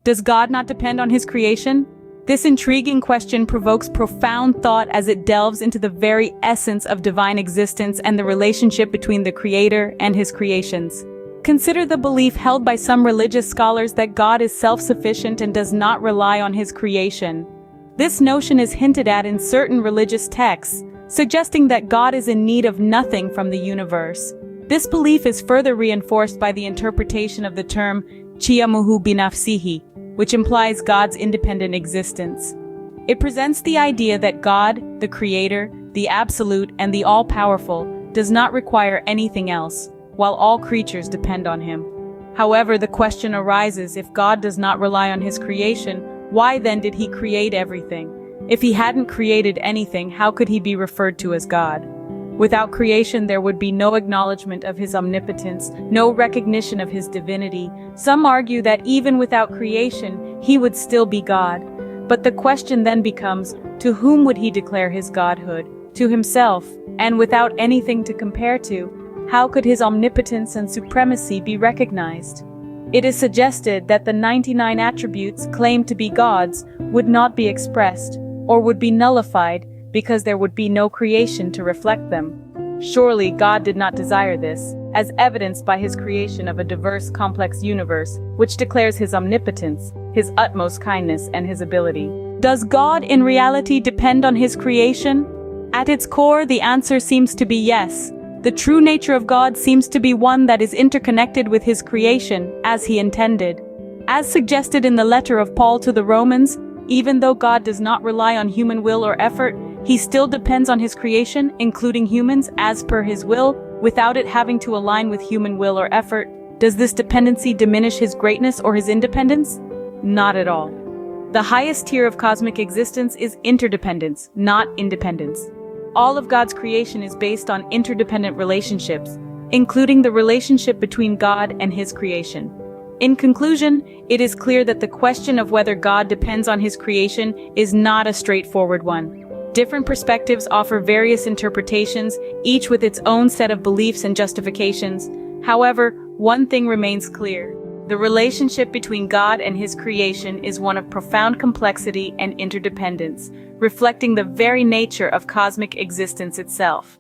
Does God not depend on his creation? This intriguing question provokes profound thought as it delves into the very essence of divine existence and the relationship between the Creator and his creations. Consider the belief held by some religious scholars that God is self-sufficient and does not rely on his creation. This notion is hinted at in certain religious texts, suggesting that God is in need of nothing from the universe. This belief is further reinforced by the interpretation of the term Qiyamuhu Binafsihi, which implies God's independent existence. It presents the idea that God, the Creator, the Absolute, and the All-Powerful, does not require anything else, while all creatures depend on him. However, the question arises, if God does not rely on his creation, why then did he create everything? If he hadn't created anything, how could he be referred to as God? Without creation, there would be no acknowledgement of his omnipotence, no recognition of his divinity. Some argue that even without creation, he would still be God. But the question then becomes, to whom would he declare his godhood? To himself, and without anything to compare to, how could his omnipotence and supremacy be recognized? It is suggested that the 99 attributes claimed to be God's would not be expressed, or would be nullified, because there would be no creation to reflect them. Surely God did not desire this, as evidenced by his creation of a diverse, complex universe, which declares his omnipotence, his utmost kindness, and his ability. Does God in reality depend on his creation? At its core, the answer seems to be yes. The true nature of God seems to be one that is interconnected with his creation, as he intended. As suggested in the letter of Paul to the Romans, even though God does not rely on human will or effort, he still depends on his creation, including humans, as per his will, without it having to align with human will or effort. Does this dependency diminish his greatness or his independence? Not at all. The highest tier of cosmic existence is interdependence, not independence. All of God's creation is based on interdependent relationships, including the relationship between God and his creation. In conclusion, it is clear that the question of whether God depends on his creation is not a straightforward one. Different perspectives offer various interpretations, each with its own set of beliefs and justifications. However, one thing remains clear. The relationship between God and his creation is one of profound complexity and interdependence, reflecting the very nature of cosmic existence itself.